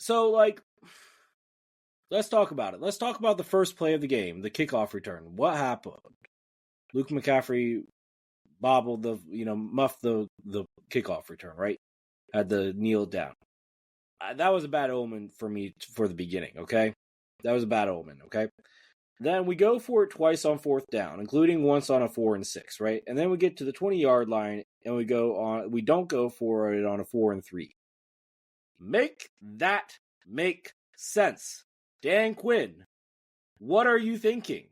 So, like, let's talk about it. Let's talk about the first play of the game, the kickoff return. What happened? Luke McCaffrey bobbled muffed the kickoff return, right? Had the kneel down. That was a bad omen for me for the beginning, okay? That was a bad omen, okay? Then we go for it twice on fourth down, including once on a 4 and 6, right? And then we get to the 20-yard line and we don't go for it on a 4 and 3. Make that make sense. Dan Quinn, what are you thinking?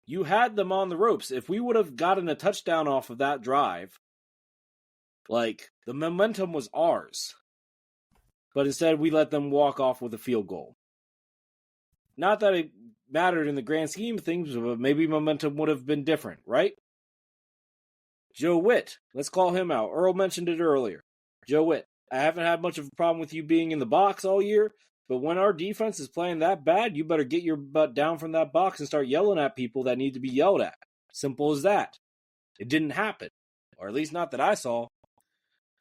You had them on the ropes. If we would have gotten a touchdown off of that drive, like, the momentum was ours. But instead, we let them walk off with a field goal. Not that it mattered in the grand scheme of things, but maybe momentum would have been different, right? Joe Witt, let's call him out. Earl mentioned it earlier. Joe Witt, I haven't had much of a problem with you being in the box all year, but when our defense is playing that bad, you better get your butt down from that box and start yelling at people that need to be yelled at. Simple as that. It didn't happen, or at least not that I saw.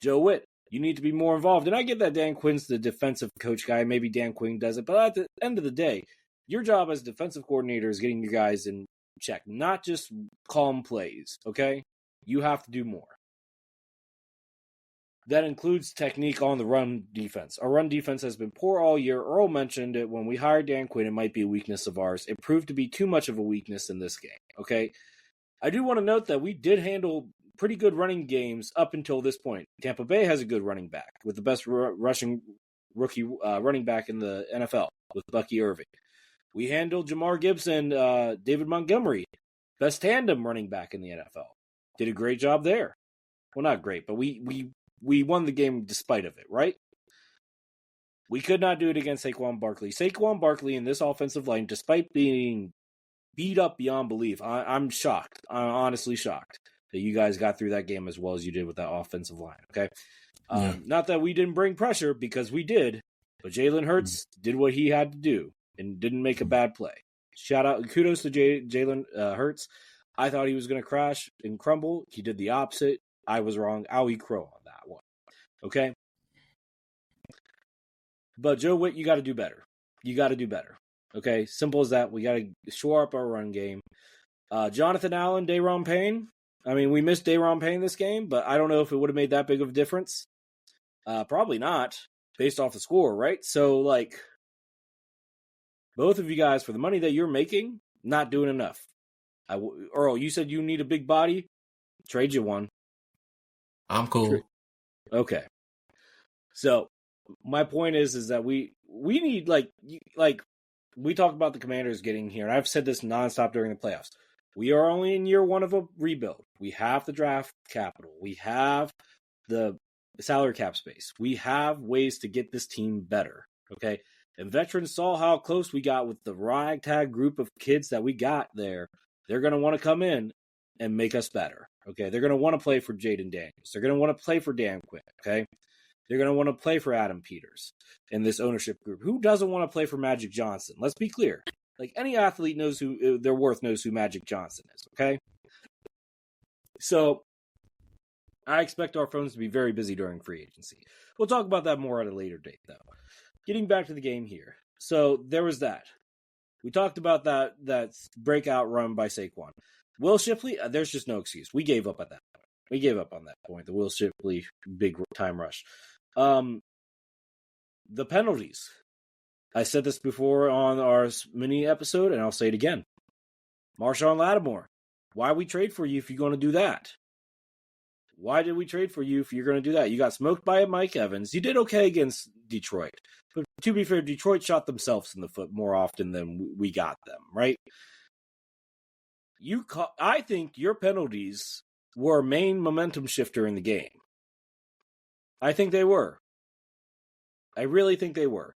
Joe Witt, you need to be more involved. And I get that Dan Quinn's the defensive coach guy. Maybe Dan Quinn does it. But at the end of the day, your job as defensive coordinator is getting your guys in check, not just calm plays, okay? You have to do more. That includes technique on the run defense. Our run defense has been poor all year. Earl mentioned it when we hired Dan Quinn. It might be a weakness of ours. It proved to be too much of a weakness in this game, okay? I do want to note that we did handle pretty good running games up until this point. Tampa Bay has a good running back with the best rushing rookie running back in the NFL with Bucky Irving. We handled Jamar Gibbs and David Montgomery, best tandem running back in the NFL. Did a great job there. Well, not great, but we won the game despite of it, right? We could not do it against Saquon Barkley. Saquon Barkley in this offensive line, despite being beat up beyond belief, I'm shocked. I'm honestly shocked that you guys got through that game as well as you did with that offensive line, okay? Not that we didn't bring pressure, because we did, but Jalen Hurts did what he had to do and didn't make a bad play. Kudos to Jalen Hurts. I thought he was going to crash and crumble. He did the opposite. I was wrong. I'll eat crow on that one, okay? But Joe Witt, you got to do better. You got to do better, okay? Simple as that. We got to shore up our run game. Jonathan Allen, Daron Payne. I mean, we missed Daron Payne this game, but I don't know if it would have made that big of a difference. Probably not, based off the score, right? So, like, both of you guys, for the money that you're making, not doing enough. Earl, you said you need a big body. Trade you one. I'm cool. Okay. So, my point is that we need, like we talked about the Commanders getting here, and I've said this nonstop during the playoffs. We are only in year one of a rebuild. We have the draft capital. We have the salary cap space. We have ways to get this team better, okay? And veterans saw how close we got with the ragtag group of kids that we got there. They're going to want to come in and make us better, okay? They're going to want to play for Jaden Daniels. They're going to want to play for Dan Quinn, okay? They're going to want to play for Adam Peters in this ownership group. Who doesn't want to play for Magic Johnson? Let's be clear. Like, any athlete knows who their worth knows who Magic Johnson is, okay? So, I expect our phones to be very busy during free agency. We'll talk about that more at a later date, though. Getting back to the game here. So, there was that. We talked about that breakout run by Saquon. Will Shipley, there's just no excuse. We gave up at that point. We gave up on that point, the Will Shipley big time rush. The penalties. I said this before on our mini episode, and I'll say it again. Marshawn Lattimore, why we trade for you if you're going to do that? Why did we trade for you if you're going to do that? You got smoked by Mike Evans. You did okay against Detroit. But to be fair, Detroit shot themselves in the foot more often than we got them, right? I think your penalties were a main momentum shifter in the game. I think they were. I really think they were.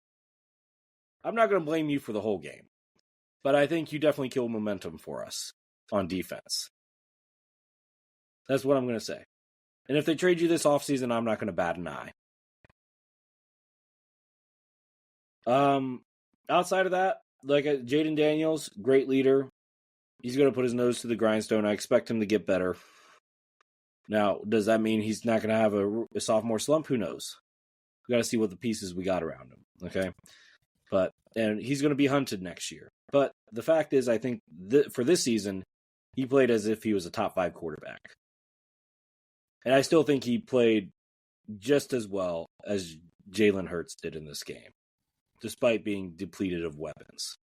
I'm not going to blame you for the whole game, but I think you definitely killed momentum for us on defense. That's what I'm going to say. And if they trade you this offseason, I'm not going to bat an eye. Outside of that, like Jaden Daniels, great leader. He's going to put his nose to the grindstone. I expect him to get better. Now, does that mean he's not going to have a sophomore slump? Who knows? We got to see what the pieces we got around him. Okay, and he's going to be hunted next year. But the fact is, I think for this season, he played as if he was a top 5 quarterback, and I still think he played just as well as Jalen Hurts did in this game, despite being depleted of weapons.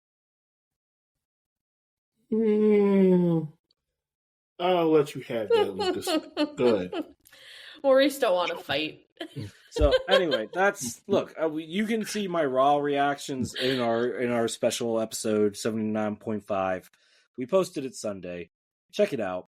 I'll let you have that, Lucas. Go ahead. Maurice don't want to fight. So anyway, you can see my raw reactions in our special episode 79.5. We posted it Sunday. Check it out.